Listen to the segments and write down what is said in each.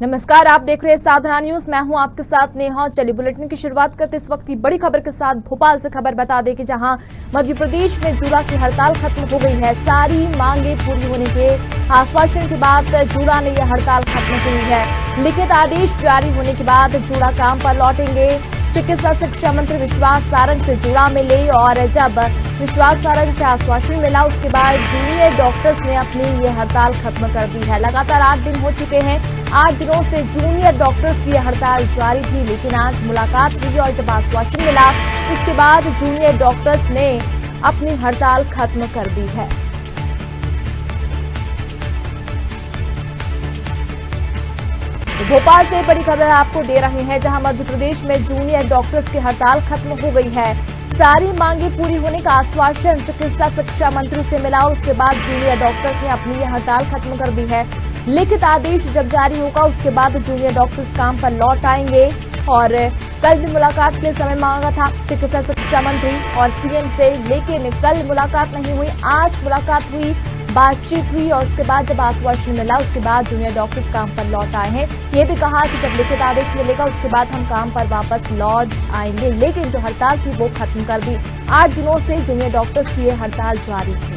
नमस्कार, आप देख रहे हैं साधना न्यूज। मैं हूं आपके साथ नेहा। चलिए बुलेटिन की शुरुआत करते इस वक्त की बड़ी खबर के साथ। भोपाल से खबर बता दें कि जहां मध्य प्रदेश में जूड़ा की हड़ताल खत्म हो गई है। सारी मांगे पूरी होने के आश्वासन के बाद जूड़ा ने यह हड़ताल खत्म की है। लिखित आदेश जारी होने के बाद जूड़ा काम पर लौटेंगे। चिकित्सा शिक्षा मंत्री विश्वास सारंग से जूड़ा मिले और जब विश्वास सारंग से आश्वासन मिला उसके बाद जूनियर डॉक्टर्स ने अपनी ये हड़ताल खत्म कर दी है। लगातार 8 दिन हो चुके हैं। 8 दिनों से जूनियर डॉक्टर्स की हड़ताल जारी थी, लेकिन आज मुलाकात हुई और जब आश्वासन मिला उसके बाद जूनियर डॉक्टर्स ने अपनी हड़ताल खत्म कर दी है। भोपाल से बड़ी खबर आपको दे रहे हैं, जहां मध्य प्रदेश में जूनियर डॉक्टर्स की हड़ताल खत्म हो गई है। सारी मांगे पूरी होने का आश्वासन चिकित्सा शिक्षा मंत्री से मिला और उसके बाद जूनियर डॉक्टर्स ने अपनी यह हड़ताल खत्म कर दी है। लिखित आदेश जब जारी होगा उसके बाद जूनियर डॉक्टर्स काम पर लौट आएंगे और कल भी मुलाकात के लिए समय मांगा था चिकित्सा शिक्षा मंत्री और सीएम से, लेकिन कल मुलाकात नहीं हुई। आज मुलाकात हुई, बातचीत हुई और उसके बाद जब आश्वासन मिला उसके बाद जूनियर डॉक्टर्स काम पर लौट आए हैं। ये भी कहा कि जब लिखित आदेश मिलेगा उसके बाद हम काम पर वापस लौट आएंगे, लेकिन जो हड़ताल थी वो खत्म कर दी। 8 दिनों से जूनियर डॉक्टर्स की ये हड़ताल जारी थी।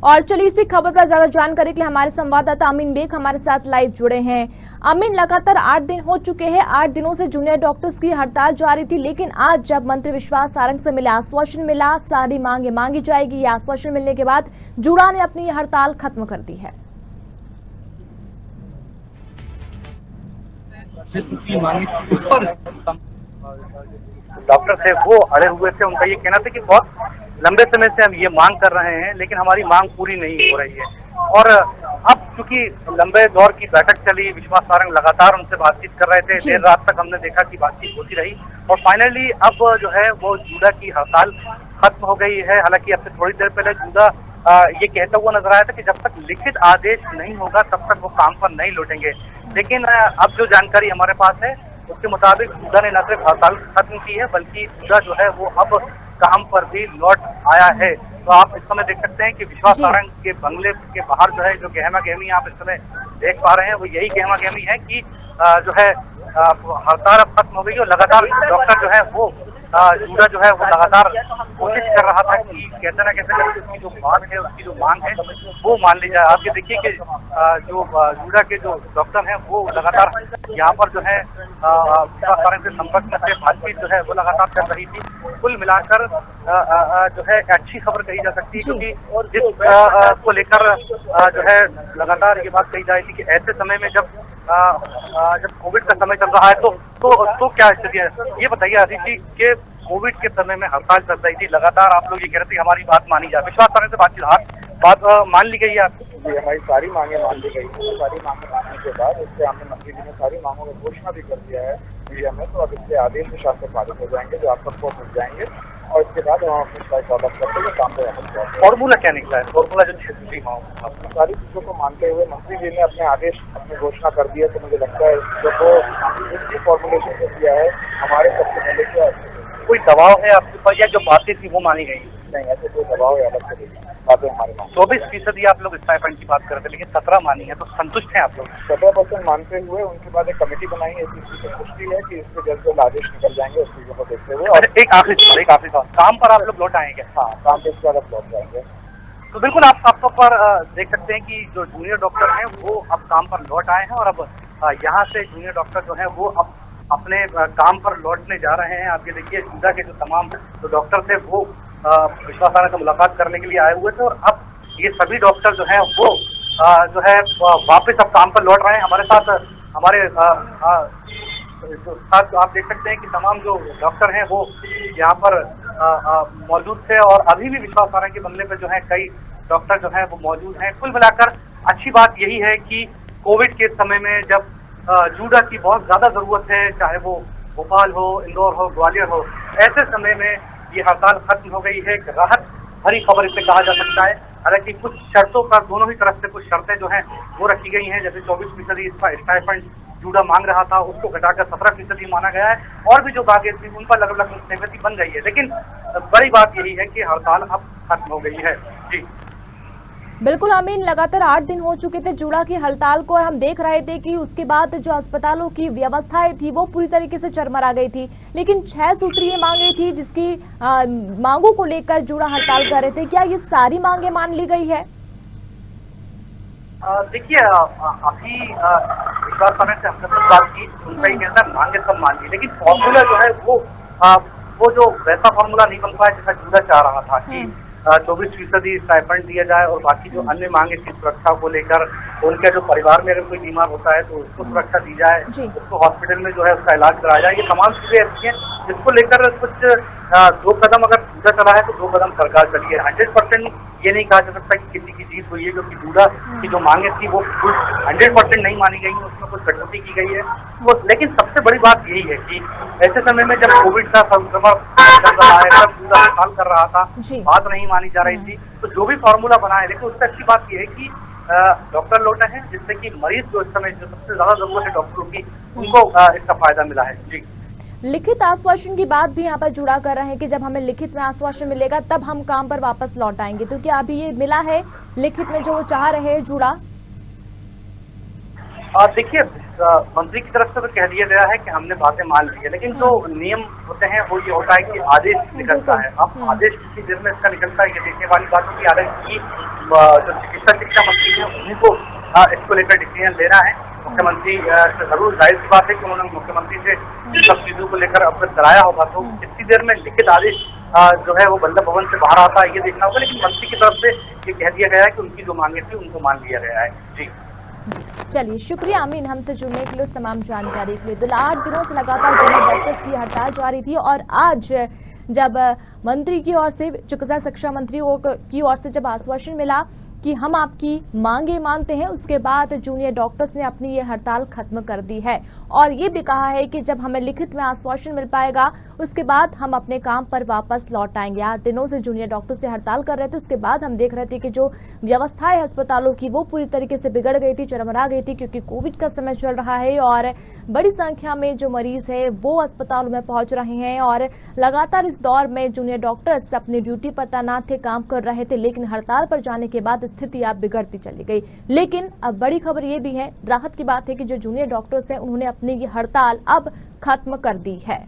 और चलिए इसी खबर पर ज्यादा जानकारी के लिए हमारे संवाददाता अमीन बेग हमारे साथ लाइव जुड़े हैं। अमीन, लगातार 8 दिन हो चुके हैं। 8 दिनों से जूनियर डॉक्टर्स की हड़ताल जारी थी, लेकिन आज जब मंत्री विश्वास सारंग से मिले, आश्वासन मिला सारी मांगे मांगी जाएगी। ये आश्वासन मिलने के बाद जूड़ा ने अपनी हड़ताल खत्म कर दी है। डॉक्टर थे वो अड़े हुए थे। उनका ये कहना था कि बहुत लंबे समय से हम ये मांग कर रहे हैं, लेकिन हमारी मांग पूरी नहीं हो रही है। और अब चूंकि लंबे दौर की बैठक चली, विश्वास सारंग लगातार उनसे बातचीत कर रहे थे। देर रात तक हमने देखा कि बातचीत होती रही और फाइनली अब जो है वो जूड़ा की हड़ताल खत्म हो गई है। हालांकि अब से थोड़ी देर पहले जूड़ा ये कहता हुआ नजर आया था कि जब तक लिखित आदेश नहीं होगा तब तक वो काम पर नहीं लौटेंगे, लेकिन अब जो जानकारी हमारे पास है उसके मुताबिक जूड़ा ने न सिर्फ हड़ताल खत्म की है बल्कि जूड़ा जो है वो अब काम पर भी लौट आया है। तो आप इस समय देख सकते हैं कि विश्वास सारंग के बंगले के बाहर जो है जो गहमा गहमी आप इस समय देख पा रहे हैं वो यही गहमा गहमी है कि जो है हड़ताल अब खत्म हो गई और लगातार डॉक्टर जो है वो जूड़ा जो है वो लगातार कोशिश कर रहा था कि कैसे न कैसे करके उसकी जो बात है, उसकी जो मांग है वो मान ली जाए। आप ये देखिए कि जो जूड़ा के जो डॉक्टर हैं वो लगातार यहाँ पर जो है विश्वास सारंग के संपर्क में से बातचीत जो है वो लगातार कर रही थी। कुल मिलाकर जो है अच्छी खबर कही जा सकती है, क्योंकि जिस को लेकर जो है लगातार ये बात कही जा रही थी कि ऐसे समय में जब कोविड का समय चल रहा है तो क्या स्थिति है। ये बताइए अदिति कि कोविड के समय में हड़ताल चल रही थी, लगातार आप लोग ये कह रहे थे कि हमारी बात मानी जाए। विश्वास सारंग से बात मान ली गई है आपकी? हमारी सारी मांगे मान ली गई है। सारी मांगे मानने के बाद इससे हमने मंत्री जी ने सारी मांगों की घोषणा भी कर दिया है मीडिया में। तो अब इससे आदेश भी शासन पारित हो जाएंगे जो आप सबको मिल जाएंगे और इसके बाद हम अपनी करते हुए काम पे वापस। फॉर्मूला क्या निकला है? फॉर्मूला जो क्षेत्रीय सारी चीजों को मानते हुए मंत्री जी ने अपने आदेश अपनी घोषणा कर दी है। तो मुझे लगता है जो फॉर्मुलेशन जो दिया है हमारे सबसे पहले क्या कोई दबाव है आपके ऊपर या जो बातें थी वो मानी गई? नहीं, ऐसे कोई दबाव है अलग से बातें हमारे 24% आप लोग स्टाइपेंड की बात कर रहे थे, लेकिन 17 मानी है, तो संतुष्ट हैं आप लोग? 17% मानते हुए उनके बाद एक कमेटी बनाई है। इस चीज की पुष्टि है कि इससे जल्द जल्द आदेश निकल जाएंगे उस चीजों को देखते हुए। और एक आखिरी सवाल, काम पर आप लोग लौट आएंगे? हाँ, काम पे इसके बाद लौट जाएंगे। तो बिल्कुल आप साफ तौर पर देख सकते हैं कि जो जूनियर डॉक्टर हैं वो अब काम पर लौट आए हैं और अब यहाँ से जूनियर डॉक्टर जो है वो अब अपने काम पर लौटने जा रहे हैं। आप ये देखिए जूड़ा के जो तमाम जो डॉक्टर थे वो विश्वास सारंग से मुलाकात करने के लिए आए हुए थे और अब ये सभी डॉक्टर जो है वो जो है वापस अब काम पर लौट रहे हैं। हमारे साथ हमारे जो साथ आप देख सकते हैं कि तमाम जो डॉक्टर हैं वो यहाँ पर मौजूद थे और अभी भी विश्वास सारंग के बंगले पे जो है कई डॉक्टर जो है वो मौजूद हैं। कुल मिलाकर अच्छी बात यही है कि कोविड के समय में जब जूड़ा की बहुत ज्यादा जरूरत है, चाहे वो भोपाल हो, इंदौर हो, ग्वालियर हो, ऐसे समय में ये हड़ताल खत्म हो गई है। राहत भरी खबर इसे कहा जा सकता है। हालांकि कुछ शर्तों पर दोनों ही तरफ से कुछ शर्तें जो हैं वो रखी गई हैं। जैसे 24% स्टाइपेंड जूडा मांग रहा था उसको घटाकर 17% माना गया है, और भी जो बातें थी उन पर अलग अलग सहमति बन गई है। लेकिन बड़ी बात यही है कि हड़ताल अब खत्म हो गई है। जी बिल्कुल आमीन, लगातार 8 दिन हो चुके थे जूड़ा की हड़ताल को और हम देख रहे थे कि उसके बाद जो अस्पतालों की व्यवस्थाएं थी वो पूरी तरीके से चरमरा गई थी। लेकिन 6 सूत्रीय मांगे थी जिसकी मांगों को लेकर जूड़ा हड़ताल कर रहे थे। क्या ये सारी मांगे मान ली गई है? देखिए अभी एक बार समय से हमने सब बात की, उनका ही कहना है मांगे सब मान ली, लेकिन फॉर्मूला जो है वो जो वैसा फॉर्मूला नहीं बन पाया जैसा जूड़ा चाह रहा था कि 24% स्टाइपेंड दिया जाए और बाकी जो अन्य मांगे थी सुरक्षा को लेकर, उनके जो परिवार में अगर कोई बीमार होता है तो उसको सुरक्षा दी जाए, उसको हॉस्पिटल में जो है उसका इलाज कराया जाए। ये तमाम चीजें ऐसी हैं जिसको लेकर कुछ 2 कदम अगर जूड़ा चला है तो 2 कदम सरकार चली है। 100% ये नहीं कहा जा सकता कि किसी की जीत हुई है, क्योंकि जूड़ा की जो मांगे थी वो 100% नहीं मानी गई, उसमें कुछ कटौती की गई है वो। लेकिन सबसे बड़ी बात यही है कि ऐसे समय में जब कोविड का संक्रमण चल रहा है, जब जूड़ा हड़ताल कर रहा था, बात नहीं मानी जा रही थी, तो जो भी फॉर्मूला बना है, लेकिन उससे अच्छी बात यह है कि डॉक्टर लौटे हैं, जिससे कि मरीज जो इस समय जो सबसे ज्यादा जरूरत है डॉक्टरों की, उनको इसका फायदा मिला है। जी लिखित आश्वासन की बात भी यहाँ पर जुड़ा कर रहे हैं कि जब हमें लिखित में आश्वासन मिलेगा तब हम काम पर वापस लौट आएंगे, तो क्या अभी ये मिला है लिखित में जो वो चाह रहे हैं जुड़ा? देखिए मंत्री की तरफ से तो कह दिया गया है कि हमने बातें मान ली है, लेकिन जो नियम होते हैं वो ये होता है कि आदेश निकलता है। अब आदेश किसी देर में इसका निकलता है, ये देखने वाली बात है कि आदेश की जो चिकित्सा शिक्षा मंत्री है उन्हीं को इसको लेकर डिसीजन लेना है। मुख्यमंत्री जरूर जाहिर सी बात है कि उन्होंने मुख्यमंत्री से सब चीजों को लेकर अवगत कराया होगा, तो कितनी देर में लिखित आदेश जो है वो वल्लभ भवन से बाहर आता है ये देखना होगा। लेकिन मंत्री की तरफ से ये कह दिया गया है कि उनकी जो मांगे थी उनको मान लिया गया है। जी चलिए शुक्रिया अमीन हमसे जुड़ने के लिए, उस तमाम जानकारी के लिए। तो 8 दिनों से लगातार जूनियर डॉक्टर्स की हड़ताल जारी थी और आज जब मंत्री की ओर से, चिकित्सा शिक्षा मंत्री की ओर से जब आश्वासन मिला कि हम आपकी मांगे मानते हैं, उसके बाद जूनियर डॉक्टर्स ने अपनी ये हड़ताल खत्म कर दी है और ये भी कहा है कि जब हमें लिखित में आश्वासन मिल पाएगा उसके बाद हम अपने काम पर वापस लौट आएंगे। 8 दिनों से जूनियर डॉक्टर से हड़ताल कर रहे थे, उसके बाद हम देख रहे थे कि जो व्यवस्था है अस्पतालों की वो पूरी तरीके से बिगड़ गई थी, चरमरा गई थी, क्योंकि कोविड का समय चल रहा है और बड़ी संख्या में जो मरीज है वो अस्पतालों में पहुंच रहे हैं और लगातार इस दौर में जूनियर डॉक्टर्स अपनी ड्यूटी पर तैनात थे, काम कर रहे थे, लेकिन हड़ताल पर जाने के बाद स्थिति अब बिगड़ती चली गई। लेकिन अब बड़ी खबर ये भी है, राहत की बात है कि जो जूनियर डॉक्टर्स हैं उन्होंने अपनी ये हड़ताल अब खत्म कर दी है।